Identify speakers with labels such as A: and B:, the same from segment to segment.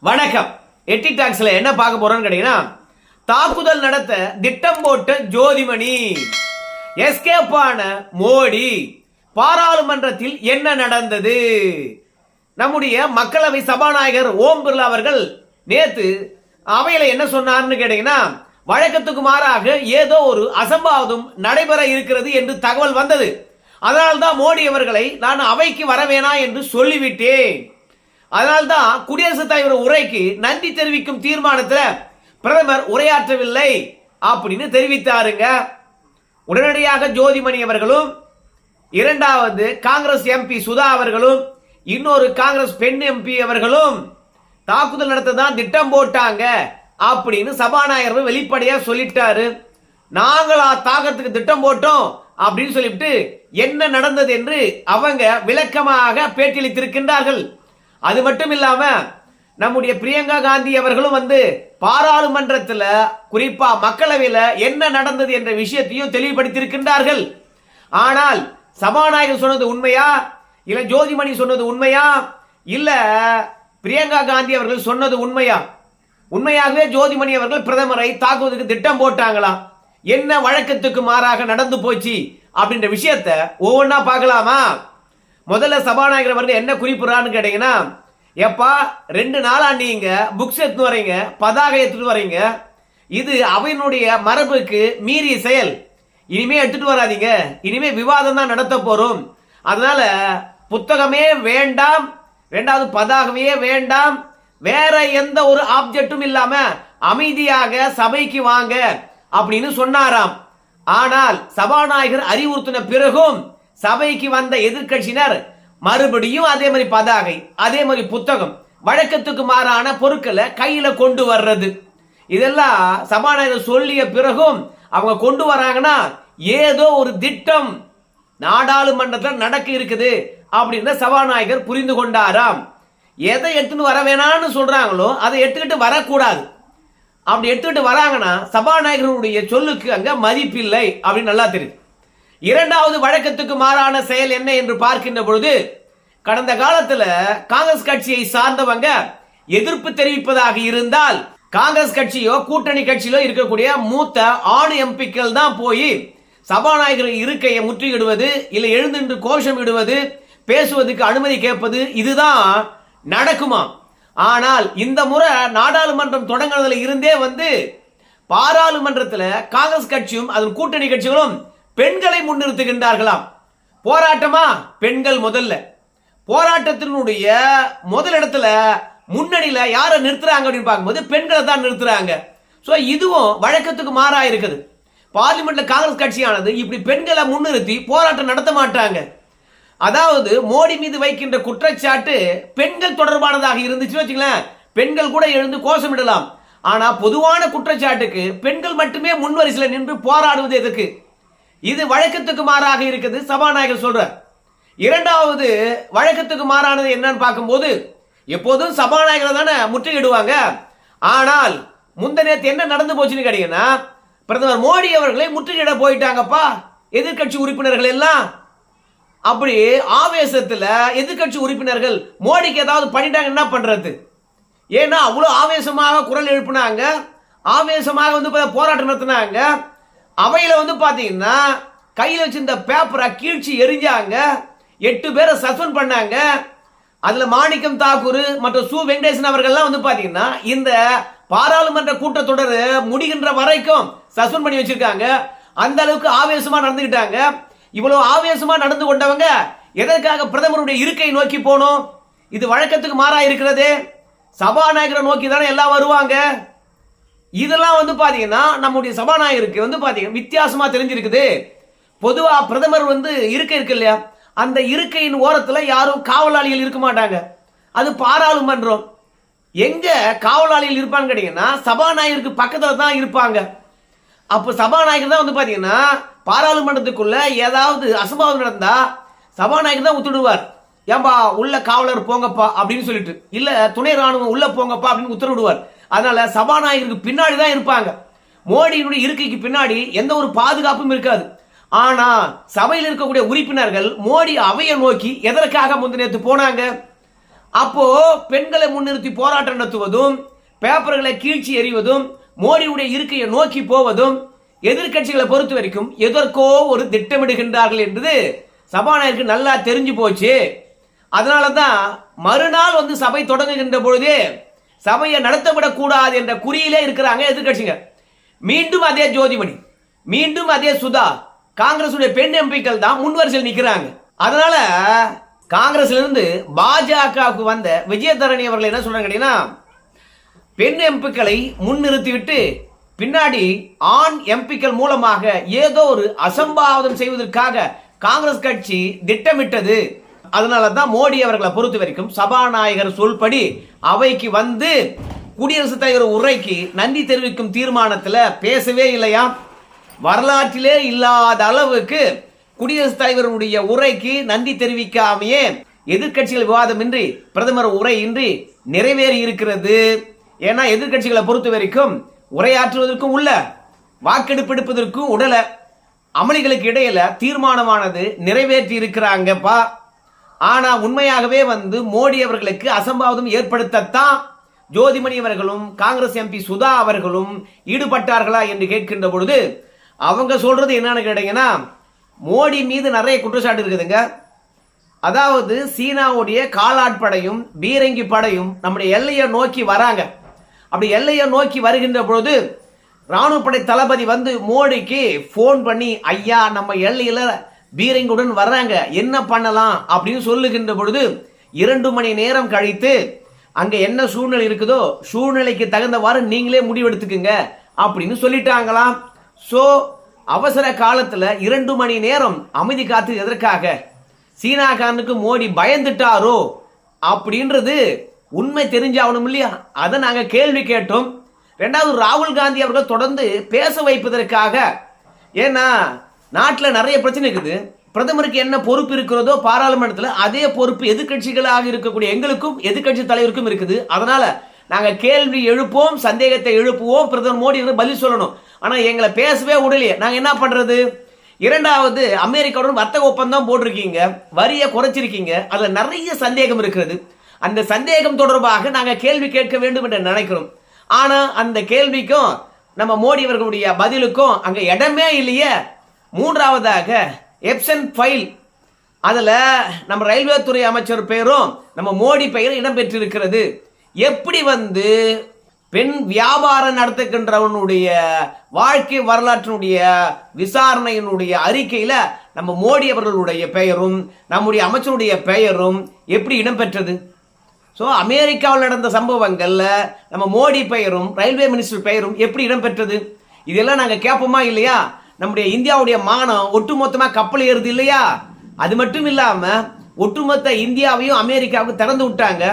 A: வணக்கம். எட்டி டாக்ஸ்ல என்ன பார்க்க போறோம்னு கேட்டீங்கன்னா, தாக்குதல் நடத்த திட்டம் போட்ட ஜோதிமணி, எஸ்கேப் ஆன மோடி, பாராளுமன்றத்தில் என்ன நடந்தது? நம்முடைய மக்களவை சபாநாயகர் ஓம் பிர்லா அவர்கள் நேத்து அவையில என்ன சொன்னார்னு கேட்டீங்கன்னா, வழக்கத்துக்கு மாறாக ஏதோ ஒரு அசம்பாவிதம் நடைபெற இருக்கிறது என்று தகவல் வந்தது. அதனால்தான் மோடி அவர்களை நான் அவைக்கு வர வேணாம் என்று சொல்லிவிட்டேன். அதனால்தான் குடியரசுத் தலைவர் உரைக்கு நன்றி தெரிவிக்கும் தீர்மானத்தில் பிரதமர் உரையாற்றவில்லை அப்படின்னு தெரிவித்தாருங்க. உடனடியாக ஜோதிமணி அவர்களும், இரண்டாவது காங்கிரஸ் எம்பி சுதா அவர்களும், இன்னொரு காங்கிரஸ் பெண் எம்பி அவர்களும் தாக்குதல் நடத்த தான் திட்டம் போட்டாங்க அப்படின்னு சபாநாயகர் வெளிப்படையா சொல்லிட்டாரு. நாங்களா தாக்கத்துக்கு திட்டம் போட்டோம் அப்படின்னு சொல்லிவிட்டு என்ன நடந்தது என்று அவங்க விளக்கமாக பேட்டியளித்திருக்கின்றார்கள். அது மட்டும் இல்லாம நம்முடைய பிரியங்கா காந்தி அவர்களும் பாராளுமன்றத்தில், குறிப்பா மக்களவையில் என்ன நடந்தது என்ற விஷயத்தையும் தெளிவுபடுத்தியிருக்கின்றார்கள். ஆனால் சபாநாயகர் சொன்னது உண்மையா, இல்ல ஜோதிமணி சொன்னது உண்மையா, இல்ல பிரியங்கா காந்தி அவர்கள் சொன்னது உண்மையா? உண்மையாகவே ஜோதிமணி அவர்கள் பிரதமரை தாக்குவதற்கு திட்டம் போட்டாங்களா? என்ன வழக்கத்துக்கு மாறாக நடந்து போச்சு அப்படின்ற விஷயத்தை ஒவ்வொன்றா பார்க்கலாமா? முதல்ல சபாநாயகர் அவர்கள் என்ன குறிப்பிடுறான்னு கேட்டீங்கன்னா, எப்பா 2 நாளா நீங்க புக்ஸ் எடுத்து வரீங்க, பதாகை எடுத்துட்டு வரீங்க, இது அவையினுடைய மரபுக்கு மீறிய செயல். இனிமே எடுத்துட்டு வராதீங்க, இனிமே விவாதம் தான் நடத்த போறோம். அதனால புத்தகமே வேண்டாம், ரெண்டாவது பதாகமே வேண்டாம், வேற எந்த ஒரு ஆப்ஜெக்டும் இல்லாம அமைதியாக சபைக்கு வாங்க அப்படின்னு சொன்னாராம். ஆனால் சபாநாயகர் அறிவுறுத்தின பிறகும் சபைக்கு வந்த எதிர்கட்சியினர் மறுபடியும் அதே மாதிரி பதாகை, அதே மாதிரி புத்தகம், வழக்கத்துக்கு மாறான பொருட்களை கையில கொண்டு வர்றது, இதெல்லாம் சபாநாயகர் சொல்லிய பிறகும் அவங்க கொண்டு வராங்கன்னா ஏதோ ஒரு திட்டம் நாடாளுமன்றத்தில் நடக்க இருக்குது அப்படின்னு சபாநாயகர் புரிந்து கொண்டாராம். எதை எடுத்துட்டு வர வேணான்னு சொல்றாங்களோ அதை எடுத்துக்கிட்டு வரக்கூடாது. அப்படி எடுத்துக்கிட்டு வராங்கன்னா சபாநாயகருடைய சொல்லுக்கு அங்க மதிப்பில்லை அப்படின்னு நல்லா தெரியுது. இரண்டாவது வழக்கத்துக்கு மாறான செயல் என்ன என்று பார்க்கின்ற பொழுது, கடந்த காலத்தில் காங்கிரஸ் கட்சியை சார்ந்தவங்க எதிர்ப்பு தெரிவிப்பதாக இருந்தால் காங்கிரஸ் கட்சியோ கூட்டணி கட்சியிலோ இருக்கக்கூடிய மூத்த ஆணு எம்பிக்கள் தான் போய் சபாநாயகர் இருக்கையை முற்றுகிடுவது, இல்லை எழுந்து கோஷம் இடுவது, பேசுவதற்கு அனுமதி கேட்பது, இதுதான் நடக்குமா? ஆனால் இந்த முறை நாடாளுமன்றம் தொடங்குறதுல இருந்தே பாராளுமன்றத்தில் காங்கிரஸ் கட்சியும் அதன் கூட்டணி கட்சிகளும் பெண்களை முன்னிறுத்துகின்றார்களாம். போராட்டமா? பெண்கள் முதல்ல. போராட்டத்தினுடைய முதல் இடத்துல முன்னணியில யாரை நிறுத்துறாங்க அப்படின்னு பார்க்கும்போது பெண்களை தான் நிறுத்துறாங்க. சோ இதுவும் வழக்கத்துக்கு மாறா இருக்குது. பார்லிமெண்ட்ல காங்கிரஸ் கட்சியானது இப்படி பெண்களை முன்னிறுத்தி போராட்டம் நடத்த மாட்டாங்க. அதாவது மோடி மீது வைக்கின்ற குற்றச்சாட்டு பெண்கள் தொடர்பானதாக இருந்துச்சு வச்சுங்களேன், பெண்கள் கூட எழுந்து கோஷமிடலாம். ஆனா பொதுவான குற்றச்சாட்டுக்கு பெண்கள் மட்டுமே முன்வரிசையில் நின்று போராடுவது எதுக்கு? இது வழக்கத்துக்கு மாறாக இருக்குது சபாநாயகர் சொல்றார். இரண்டாவது வழக்கத்துக்கு மாறானது என்னன்னு பார்க்கும்போது, எப்போதும் சபாநாயகர் தானே முற்றுகையிடுவாங்க. ஆனால் முந்தநேத்து என்ன நடந்து போச்சுன்னு கேட்டீங்கன்னா, பிரதமர் மோடி அவர்களை முற்றுகையிட போயிட்டாங்கப்பா எதிர்கட்சி உறுப்பினர்கள் எல்லாம். அப்படி ஆவேசத்துல எதிர்கட்சி உறுப்பினர்கள் மோடிக்கு ஏதாவது பண்ணிட்டாங்க, என்ன பண்றது? ஏன்னா அவ்வளவு ஆவேசமாக குரல் எழுப்பினாங்க, ஆவேசமாக போராட்டம் நடத்தினாங்க. அவையில பாத்தீங்கன்னா கையில வச்சிருந்த பேப்பரை கீழ்ச்சி எரிஞ்சாங்க, 8 பேரை சஸ்பெண்ட் பண்ணாங்க. அதுல மாணிக்கம் தாக்கூர் மற்றும் சு வெங்கடேசன் அவர்கள்லாம் பாத்தீங்கன்னா இந்த பாராளுமன்ற கூட்டத்தொடர் முடிகின்ற வரைக்கும் சஸ்பெண்ட் பண்ணி வச்சிருக்காங்க. அந்த அளவுக்கு ஆவேசமா நடந்துகிட்டாங்க. இவ்வளவு ஆவேசமா நடந்து கொண்டவங்க எதற்காக பிரதமருடைய இருக்கை நோக்கி போனோம்? இது வழக்கத்துக்கு மாறா இருக்கிறது. சபாநாயகரை நோக்கி தானே எல்லாம் வருவாங்க. இதெல்லாம் பாத்தீங்கன்னா நம்முடைய சபாநாயகருக்கு பாத்தீங்கன்னா வித்தியாசமா தெரிஞ்சிருக்குது. பொதுவா பிரதமர் இருக்கை இருக்கு இல்லையா, அந்த இருக்கையின் ஓரத்துல யாரும் காவலாளிகள் இருக்க மாட்டாங்க. அது பாராளுமன்றம். எங்க காவலாளிகள் இருப்பான்னு கேட்டீங்கன்னா சபாநாயகருக்கு பக்கத்துல தான் இருப்பாங்க. அப்ப சபாநாயகர் தான் பாத்தீங்கன்னா பாராளுமன்றத்துக்குள்ள ஏதாவது அசம்பாவிதம் நடந்தா சபாநாயகர் தான் உத்தரவிடுவார். ஏன்பா உள்ள காவலர் போங்கப்பா அப்படின்னு சொல்லிட்டு, இல்ல துணை ராணுவம் உள்ள போங்கப்பா அப்படின்னு உத்தரவிடுவார். அதனால சபாநாயகருக்கு பின்னாடி தான் இருப்பாங்க. மோடியினுடைய இருக்கைக்கு பின்னாடி எந்த ஒரு பாதுகாப்பும் இருக்காது. ஆனா சபையில் இருக்கக்கூடிய உறுப்பினர்கள் மோடி அவையை நோக்கி எதற்காக முந்தினேத்து போனாங்க? அப்போ பெண்களை முன்னிறுத்தி போராட்டம் நடத்துவதும், பேப்பர்களை கீழ்ச்சி எறிவதும், மோடியுடைய இருக்கையை நோக்கி போவதும் எதிர்கட்சிகளை பொறுத்த வரைக்கும் எதற்கோ ஒரு திட்டமிடுகின்றார்கள் என்பது சபாநாயகருக்கு நல்லா தெரிஞ்சு போச்சு. அதனாலதான் மறுநாள் சபை தொடங்குகின்ற பொழுதே சபையை நடத்தப்படக்கூடாது என்ற குறியிலே இருக்கிறாங்க எதிர்கட்சிங்க. மீண்டும் அதே ஜோதிமணி, மீண்டும் அதே சுதா, காங்கிரஸ் பெண் எம்பிக்கள் தான் முன்வரிசையில் நிற்கிறாங்க. அதனால காங்கிரஸ்ல இருந்து பாஜகவுக்கு வந்த விஜயதரணி அவர்கள் என்ன சொல்றாங்க, பெண் எம்பிக்களை முன்னிறுத்திவிட்டு பின்னாடி ஆண் எம்பிக்கள் மூலமாக ஏதோ ஒரு அசம்பாவிதம் செய்வதற்காக காங்கிரஸ் கட்சி திட்டமிட்டது. அதனால தான் மோடி அவர்களை பொறுத்த வரைக்கும் சபாநாயகர் சொல்படி அவைக்கு வந்து குடியரசுத் தலைவர் உரைக்கு நன்றி தெரிவிக்கும் தீர்மானத்தில் பேசவே இல்லையா. வரலாற்றிலே இல்லாத அளவுக்கு குடியரசுத் தலைவருடைய உரைக்கு நன்றி தெரிவிக்காமையே எதிர்கட்சிகள் விவாதமின்றி பிரதமர் உரை இன்றி நிறைவேறி இருக்கிறது. ஏன்னா எதிர்கட்சிகளை பொறுத்த வரைக்கும் உரையாற்றுவதற்கும் உள்ள வாக்கெடுப்பு எடுப்பதற்கும் உடல அமளிகளுக்கு இடையில தீர்மானமானது நிறைவேற்றி இருக்கிறாங்கப்பா. ஆனா உண்மையாகவே மோடி அவர்களுக்கு அசம்பாவிதம் ஏற்படுத்தத்தான் ஜோதிமணி அவர்களும் காங்கிரஸ் எம்பி சுதா அவர்களும் ஈடுபட்டார்களா என்று கேட்கின்ற பொழுது அவங்க சொல்றது என்னன்னு கேட்டீங்கன்னா, மோடி மீது நிறைய குற்றச்சாட்டு இருக்குதுங்க. அதாவது சீனாவுடைய காலாட்படையும் பீரங்கி படையும் நம்முடைய எல்லையை நோக்கி வராங்க. அப்படி எல்லையை நோக்கி வருகின்ற பொழுது ராணுவப்படை தளபதி மோடிக்கு போன் பண்ணி, ஐயா நம்ம எல்லையில பீரங்குடன் வர்றாங்க, என்ன பண்ணலாம் அப்படின்னு சொல்லுகின்ற பொழுது 2 மணி நேரம் கழித்து அங்க என்ன சூழ்நிலை இருக்குதோ சூழ்நிலைக்கு தகுந்தவாறு நீங்களே முடிவெடுத்துக்குங்க அப்படின்னு சொல்லிட்டாங்களாம். சோ அவசர காலத்துல 2 மணி நேரம் அமைதி காத்து எதற்காக? சீனாக்காரனுக்கு மோடி பயந்துட்டாரோ அப்படின்றது உண்மை தெரிஞ்சாகணும் இல்லையா? அதை நாங்க கேள்வி கேட்டோம். ரெண்டாவது, ராகுல் காந்தி அவர்கள் தொடர்ந்து பேச வைப்பதற்காக, ஏன்னா நாட்டில் நிறைய பிரச்சனை இருக்குது. பிரதமருக்கு என்ன பொறுப்பு இருக்கிறதோ பாராளுமன்றத்தில் அதே பொறுப்பு எதிர்கட்சிகளாக இருக்கக்கூடிய எங்களுக்கும் எதிர்கட்சி தலைவருக்கும் இருக்குது. அதனால நாங்க கேள்வி எழுப்போம், சந்தேகத்தை எழுப்புவோம், பிரதமர் மோடி பதில் சொல்லணும். ஆனா எங்களை பேசவே விடலையே, நாங்க என்ன பண்றது? இரண்டாவது, அமெரிக்காவுடன் வர்த்தக ஒப்பந்தம் போட்டிருக்கீங்க, வரியை குறைச்சிருக்கீங்க, அதுல நிறைய சந்தேகம் இருக்கிறது. அந்த சந்தேகம் தொடர்பாக நாங்க கேள்வி கேட்க வேண்டும் என்று நினைக்கிறோம். ஆனா அந்த கேள்விக்கும் நம்ம மோடி அவர்களுடைய பதிலுக்கும் அங்க இடமே இல்லையே. மூன்றாவதாக எப்சன் ஃபைல், அதுல நம்ம ரயில்வே துறை அமைச்சர் பெயரும் நம்ம மோடி பெயரும் இடம்பெற்றிருக்கிறது. எப்படி பெண் வியாபாரம் நடத்துகின்றவனுடைய வாழ்க்கை வரலாற்றினுடைய விசாரணையினுடைய அறிக்கையில நம்ம மோடி அவர்களுடைய பெயரும் நம்முடைய அமைச்சருடைய பெயரும் எப்படி இடம்பெற்றது? ஸோ அமெரிக்காவில் நடந்த சம்பவங்கள்ல நம்ம மோடி பெயரும் ரயில்வே மினிஸ்டர் பெயரும் எப்படி இடம்பெற்றது? இதெல்லாம் நாங்கள் கேட்போமா இல்லையா? நம்முடைய இந்தியாவுடைய மானம் ஒட்டுமொத்தமாக கப்பல் ஏறுது இல்லையா? அது மட்டும் இல்லாம ஒட்டுமொத்த இந்தியாவையும் அமெரிக்காவுக்கு திறந்து விட்டாங்க.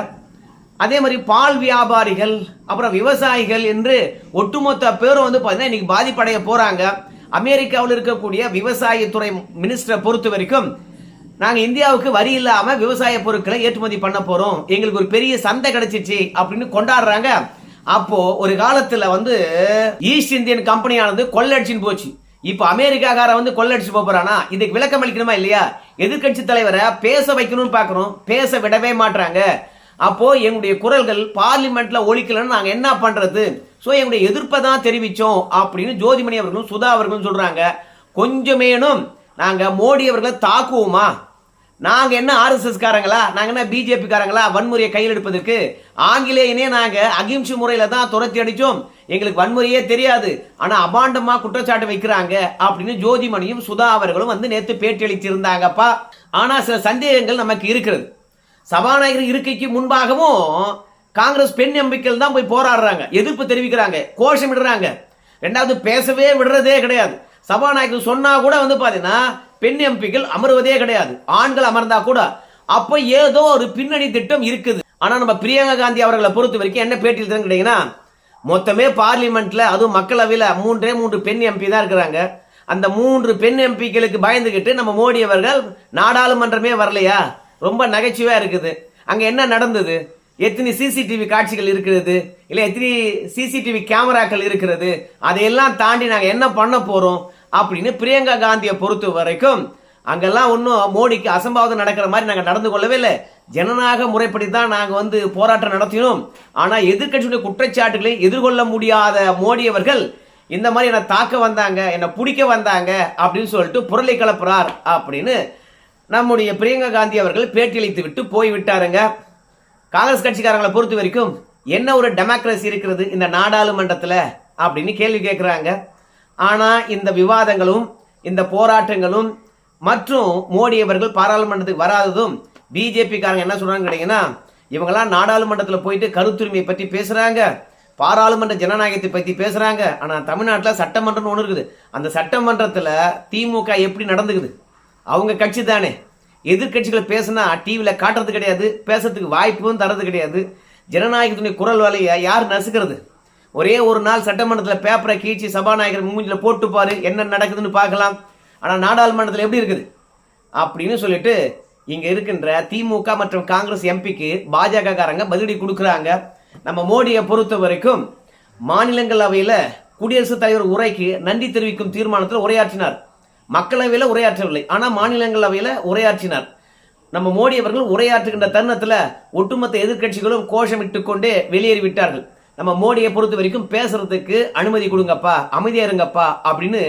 A: அதே மாதிரி பால் வியாபாரிகள், அப்புறம் விவசாயிகள் என்று ஒட்டுமொத்த பேரும் பார்த்தீங்கன்னா இன்னைக்கு பாதிப்படைய போறாங்க. அமெரிக்காவில் இருக்கக்கூடிய விவசாயத்துறை மினிஸ்டரை பொறுத்த வரைக்கும், நாங்கள் இந்தியாவுக்கு வரி இல்லாம விவசாய பொருட்களை ஏற்றுமதி பண்ண போறோம், எங்களுக்கு ஒரு பெரிய சந்தை கிடைச்சிச்சு அப்படின்னு கொண்டாடுறாங்க. அப்போ ஒரு காலத்துல ஈஸ்ட் இந்தியன் கம்பெனியானது கொள்ளடிச்சுன்னு போச்சு. இப்ப அமெரிக்காக்கார கொள்ளடிச்சு போறானா? இதுக்கு விளக்கம் அளிக்கணுமா இல்லையா? எதிர்கட்சி தலைவரை பேச வைக்கணும்னு பாக்குறோம், பேச விடவே மாட்டாங்க. அப்போ எங்களுடைய குரல்கள் பார்லிமெண்ட்ல ஒழிக்கலன்னு நாங்க என்ன பண்றது? சோ எங்களுடைய எதிர்ப்பை தான் தெரிவிச்சோம் அப்படின்னு ஜோதிமணி அவர்களும் சுதா அவர்களும் சொல்றாங்க. கொஞ்சமேனும் நாங்க மோடி அவர்களை தாக்குவோமா? நாங்க என்ன ஆர்எஸ்எஸ் காரங்களா? நாங்க என்ன பிஜேபி காரங்களா வன்முறையை கையில் எடுப்பதற்கு? ஆங்கிலேயனே நாங்க அகிம்சை முறையில தான் துரத்தி அடிச்சோம், எங்களுக்கு வன்முறையே தெரியாது, ஆனா அபாண்டமா குற்றச்சாட்டு வைக்கிறாங்க அப்படின்னு ஜோதிமணியும் சுதா அவர்களும் நேற்று பேட்டி அளித்திருந்தாங்கப்பா. ஆனா சில சந்தேகங்கள் நமக்கு இருக்கிறது. சபாநாயகர் இருக்கைக்கு முன்பாகவும் காங்கிரஸ் பெண் எம்பிக்கள் தான் போய் போராடுறாங்க, எதிர்ப்பு தெரிவிக்கிறாங்க, கோஷமிடுறாங்க. ரெண்டாவது, பேசவே விடுறதே கிடையாது. சபாநாயகர் சொன்னா கூட பாத்தீங்கன்னா பெண் எம்பிக்கள் அமர்வதே கிடையாது, ஆண்கள் அமர்ந்தா கூட. அப்ப ஏதோ ஒரு பின்னணி திட்டம் இருக்குது. ஆனா நம்ம பிரியங்கா காந்தி அவர்களை பொறுத்த வரைக்கும் என்ன பேட்டியில் கேட்டீங்கன்னா, மொத்தமே பார்லிமெண்ட்ல அதுவும் மக்களவையில் 3 பெண் எம்பி தான் இருக்கிறாங்க. அந்த 3 பெண் எம்பிக்களுக்கு பயந்துகிட்டு நம்ம மோடி அவர்கள் நாடாளுமன்றமே வரலையா? ரொம்ப நகைச்சுவையா இருக்குது. அங்க என்ன நடந்தது? எத்தனை சிசிடிவி காட்சிகள் இருக்கிறது, இல்ல எத்தனை சிசிடிவி கேமராக்கள் இருக்கிறது, அதையெல்லாம் தாண்டி நாங்க என்ன பண்ண போறோம் அப்படின்னு பிரியங்கா காந்தியை பொறுத்த வரைக்கும் அங்கெல்லாம் ஒன்றும் மோடிக்கு அசம்பாவிதம் நடக்கிற மாதிரி நாங்கள் நடந்து கொள்ளவே இல்லை. ஜனநாயக முறைப்படி தான் நாங்கள் போராட்டம் நடத்தினோம். ஆனால் எதிர்கட்சியுடைய குற்றச்சாட்டுகளை எதிர்கொள்ள முடியாத மோடி அவர்கள் இந்த மாதிரி என்னை தாக்க வந்தாங்க, என்னை பிடிக்க வந்தாங்க அப்படின்னு சொல்லிட்டு புரளை கிளப்புறார் அப்படின்னு நம்முடைய பிரியங்கா காந்தி அவர்கள் பேட்டியளித்து விட்டு போய்விட்டாருங்க. காங்கிரஸ் கட்சிக்காரங்களை பொறுத்த வரைக்கும் என்ன ஒரு டெமோக்ரஸி இருக்கிறது இந்த நாடாளுமன்றத்தில் அப்படின்னு கேள்வி கேட்குறாங்க. ஆனால் இந்த விவாதங்களும் இந்த போராட்டங்களும் மற்றும் மோடி அவர்கள் பாராளுமன்றத்துக்கு வராததும் பிஜேபி காரங்க என்ன சொல்றாங்க கேட்டீங்கன்னா, இவங்கெல்லாம் நாடாளுமன்றத்தில் போயிட்டு கருத்துரிமையை பற்றி பேசுறாங்க, பாராளுமன்ற ஜனநாயகத்தை பற்றி பேசுறாங்க. ஆனால் தமிழ்நாட்டில் சட்டமன்றம்னு ஒன்று இருக்குது. அந்த சட்டமன்றத்தில் திமுக எப்படி நடந்துக்குது? அவங்க கட்சி தானே. எதிர்கட்சிகளை பேசினா டிவியில் காட்டுறது கிடையாது, பேசுறதுக்கு வாய்ப்பும் தரது கிடையாது. ஜனநாயகத்தினுடைய குரல் வலையை யார் நசுக்கிறது? ஒரே ஒரு நாள் சட்டமன்றத்தில் பேப்பரை கீழ்ச்சி சபாநாயகர் மூஞ்சில் போட்டுப்பாரு, என்ன நடக்குதுன்னு பார்க்கலாம். ஆனால் நாடாளுமன்றத்தில் எப்படி இருக்குது அப்படின்னு சொல்லிட்டு இங்கே இருக்கின்ற திமுக மற்றும் காங்கிரஸ் எம்பிக்கு பாஜக காரங்க பதிலடி கொடுக்குறாங்க. நம்ம மோடியை பொறுத்த வரைக்கும் மாநிலங்களவையில் குடியரசுத் தலைவர் உரைக்கு நன்றி தெரிவிக்கும் தீர்மானத்தில் உரையாற்றினார். மக்களவையில் உரையாற்றவில்லை, ஆனால் மாநிலங்களவையில் உரையாற்றினார். நம்ம மோடி அவர்கள் உரையாற்றுகின்ற தருணத்தில் ஒட்டுமொத்த எதிர்கட்சிகளும் கோஷமிட்டு கொண்டே வெளியேறிவிட்டார்கள். நம்ம மோடியை பொறுத்த வரைக்கும் பேசுறதுக்கு அனுமதி கொடுங்கப்பா, அமைதியா இருங்கப்பா அப்படின்னு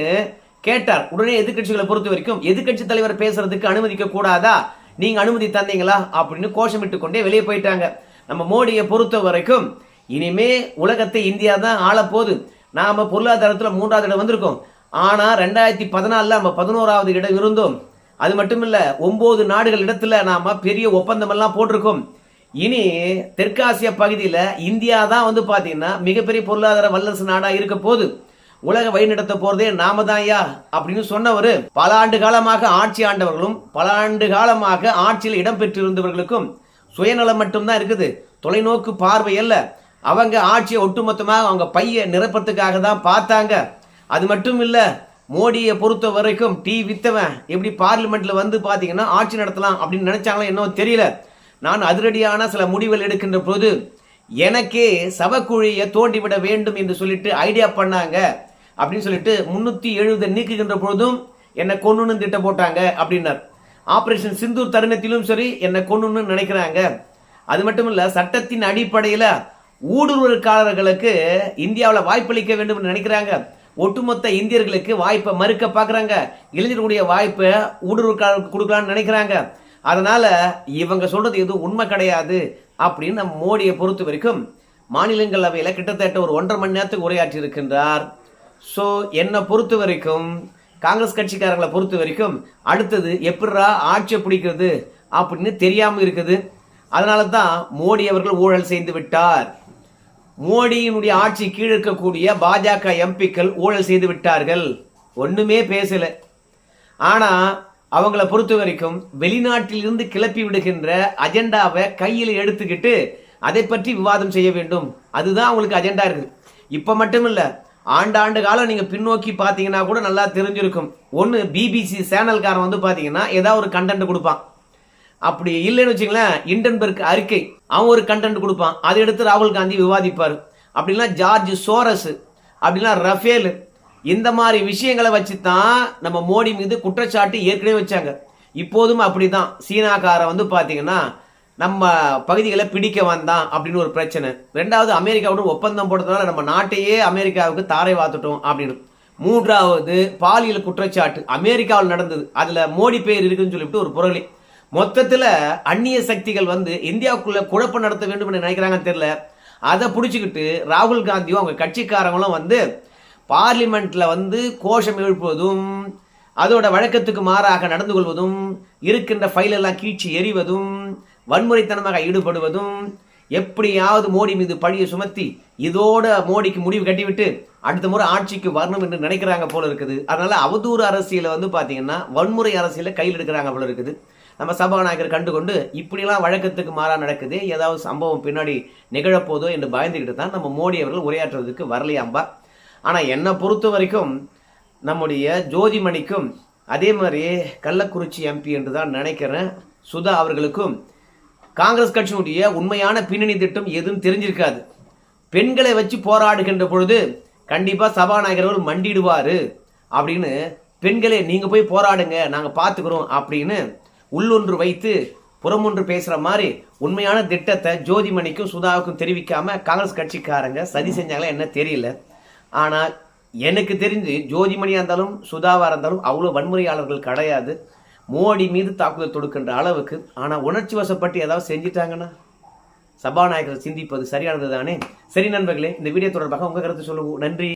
A: கேட்டார். உடனே எதிர்கட்சிகளை பொறுத்த வரைக்கும் எதிர்கட்சி தலைவர் பேசுறதுக்கு அனுமதிக்க கூடாதா, நீங்க அனுமதி தந்தீங்களா அப்படின்னு கோஷமிட்டு கொண்டே வெளியே போயிட்டாங்க. நம்ம மோடியை பொறுத்த வரைக்கும் இனிமே உலகத்தை இந்தியா தான் ஆளப்போகுது. நாம பொருளாதாரத்தில் 3வது இடம் வந்திருக்கோம். ஆனா 2014 நம்ம 11வது இடம் இருந்தோம். அது மட்டும் இல்ல 9 நாடுகள் இடத்துல நாம பெரிய ஒப்பந்தம் எல்லாம் போட்டிருக்கோம். இனி தெற்காசிய பகுதியில இந்தியா தான் பாத்தீங்கன்னா மிகப்பெரிய பொருளாதார வல்லரசு நாடா இருக்க போது. உலக வழிநடத்த போறதே நாம தான்யா அப்படின்னு சொன்னவர் பல ஆண்டு காலமாக ஆட்சி ஆண்டவர்களும் பல ஆண்டு காலமாக ஆட்சியில் இடம்பெற்றிருந்தவர்களுக்கும் சுயநலம் மட்டும்தான் இருக்குது, தொலைநோக்கு பார்வை அல்ல. அவங்க ஆட்சியை ஒட்டுமொத்தமாக அவங்க பைய நிரப்பத்துக்காக தான் பார்த்தாங்க. அது மட்டும் இல்ல, மோடியை பொறுத்த வரைக்கும் டீ வித்தவன் எப்படி பார்லிமெண்ட்ல பாத்தீங்கன்னா ஆட்சி நடத்தலாம் அப்படின்னு நினைச்சாங்களோ என்னவோ தெரியல. நான் அதிரடியான சில முடிவுகள் எடுக்கின்ற போது எனக்கே சவக்குழியை தோண்டிவிட வேண்டும் என்று சொல்லிட்டு ஐடியா பண்ணாங்க அப்படின்னு சொல்லிட்டு 370 நீக்குகின்ற பொழுதும் என்னை கொன்னுன்னு திட்டம் போட்டாங்க அப்படின்னார். ஆபரேஷன் சிந்தூர் தருணத்திலும் சரி என்னை கொன்னுன்னு நினைக்கிறாங்க. அது மட்டும் இல்ல, சட்டத்தின் அடிப்படையில் ஊடுருவல்காரர்களுக்கு இந்தியாவில் வாய்ப்பளிக்க வேண்டும் என்று நினைக்கிறாங்க. ஒட்டுமொத்த இந்தியர்களுக்கு வாய்ப்பை மறுக்க பார்க்குறாங்க. இளைஞர்களுடைய வாய்ப்பை ஊடுருவல்காரர்களுக்கு கொடுக்கலான்னு நினைக்கிறாங்க. அதனால இவங்க சொல்றது எதுவும் உண்மை கிடையாது அப்படின்னு நம்ம மோடியை பொறுத்த வரைக்கும் மாநிலங்களவையில் கிட்டத்தட்ட ஒரு 1.5 மணி நேரத்துக்கு உரையாற்றி இருக்கின்றார். ஸோ என்னை பொறுத்த வரைக்கும் காங்கிரஸ் கட்சிக்காரங்களை பொறுத்த வரைக்கும் அடுத்தது எப்படிரா ஆட்சியை பிடிக்கிறது அப்படின்னு தெரியாமல் இருக்குது. அதனால தான் மோடி அவர்கள் ஊழல் செய்து விட்டார். மோடியினுடைய ஆட்சி கீழ் இருக்கக்கூடிய பாஜக எம்பிக்கள் ஊழல் செய்து விட்டார்கள், ஒண்ணுமே பேசல. ஆனா அவங்கள பொறுத்த வரைக்கும் வெளிநாட்டில் இருந்து கிளப்பி விடுகின்ற அஜெண்டாவை கையில் எடுத்துக்கிட்டு அதை பற்றி விவாதம் செய்ய வேண்டும், அதுதான் அவங்களுக்கு அஜெண்டா இருக்குது. இப்ப மட்டும் இல்ல, ஆண்டாண்டு காலம் நீங்க பின்னோக்கி பாத்தீங்கன்னா கூட நல்லா தெரிஞ்சிருக்கும். ஒன்னு பிபிசி சேனல்காரன் பாத்தீங்கன்னா ஏதாவது ஒரு கண்டென்ட் கொடுப்பான். அப்படி இல்லைன்னு வச்சுங்களேன், இண்டன்பர்க் அறிக்கை அவன் ஒரு கண்டென்ட் கொடுப்பான், அதை எடுத்து ராகுல் காந்தி விவாதிப்பார். அப்படின்னா ஜார்ஜ் சோரஸ், அப்படின்னா ரஃபேல், இந்த மாதிரி விஷயங்களை வச்சு தான் நம்ம மோடி மீது குற்றச்சாட்டு ஏற்கனவே வச்சாங்க. இப்போதும் அப்படிதான். சீனாக்காரன் பாத்தீங்கன்னா நம்ம பகுதிகளை பிடிக்க வந்தான் அப்படின்னு ஒரு பிரச்சனை. 2வது அமெரிக்காவுடன் ஒப்பந்தம் போட்டதுனால நம்ம நாட்டையே அமெரிக்காவுக்கு தாரை வாத்துட்டோம் அப்படின்னு. 3வது பாலியல் குற்றச்சாட்டு அமெரிக்காவில் நடந்தது, அதுல மோடி பேர் இருக்குன்னு சொல்லிட்டு ஒரு புரளி. மொத்தத்துல அந்நிய சக்திகள் இந்தியாவுக்குள்ள குழப்பம் நடத்த வேண்டும் என்று நினைக்கிறாங்கன்னு தெரியல. அதை பிடிச்சிக்கிட்டு ராகுல் காந்தியும் அவங்க கட்சிக்காரங்களும் பார்லிமெண்ட்ல கோஷம் எழுப்புவதும் அதோட வழக்கத்துக்கு மாறாக நடந்து கொள்வதும் இருக்கின்ற ஃபைல் எல்லாம் கீழ்ச்சி எறிவதும் வன்முறைத்தனமாக ஈடுபடுவதும் எப்படியாவது மோடி மீது பழியை சுமத்தி இதோட மோடிக்கு முடிவு கட்டிவிட்டு அடுத்த முறை ஆட்சிக்கு வரணும் என்று நினைக்கிறாங்க போல இருக்குது. அதனால அவதூறு அரசியல பாத்தீங்கன்னா வன்முறை அரசியல கையில் எடுக்கிறாங்க போல இருக்குது. நம்ம சபாநாயகர் கண்டுகொண்டு இப்படிலாம் வழக்கத்துக்கு மாறா நடக்குது, ஏதாவது சம்பவம் பின்னாடி நிகழப்போதோ என்று பயந்துகிட்டு தான் நம்ம மோடி அவர்கள் உரையாற்றுவதற்கு வரலையாம்பா. ஆனா என்னை பொறுத்த வரைக்கும் நம்முடைய ஜோதிமணிக்கும் அதே மாதிரி கள்ளக்குறிச்சி எம்பி என்று தான் நினைக்கிறேன் சுதா அவர்களுக்கும் காங்கிரஸ் கட்சியினுடைய உண்மையான பின்னணி திட்டம் எதுவும் தெரிஞ்சிருக்காது. பெண்களை வச்சு போராடுகின்ற பொழுது கண்டிப்பா சபாநாயகர்கள் மண்டிடுவாரு அப்படின்னு பெண்களே நீங்க போய் போராடுங்க, நாங்க பாத்துக்கிறோம் அப்படின்னு உள்ளொன்று வைத்து புறமொன்று பேசுற மாதிரி உண்மையான திட்டத்தை ஜோதிமணிக்கும் சுதாவுக்கும் தெரிவிக்காம காங்கிரஸ் கட்சிக்காரங்க சதி செஞ்சாங்களா என்ன தெரியல. ஆனால் எனக்கு தெரிஞ்சு ஜோதிமணியா இருந்தாலும் சுதாவா இருந்தாலும் அவ்வளவு வன்முறையாளர்கள் கிடையாது, மோடி மீது தாக்குதல் தொடுக்கின்ற அளவுக்கு. ஆனா உணர்ச்சி வசப்பட்டு ஏதாவது செஞ்சிட்டாங்கன்னா சபாநாயகர் சிந்திப்பது சரியானது தானே. சரி நண்பர்களே, இந்த வீடியோ தொடர்பாக உங்க கருத்து சொல்லுவோம். நன்றி.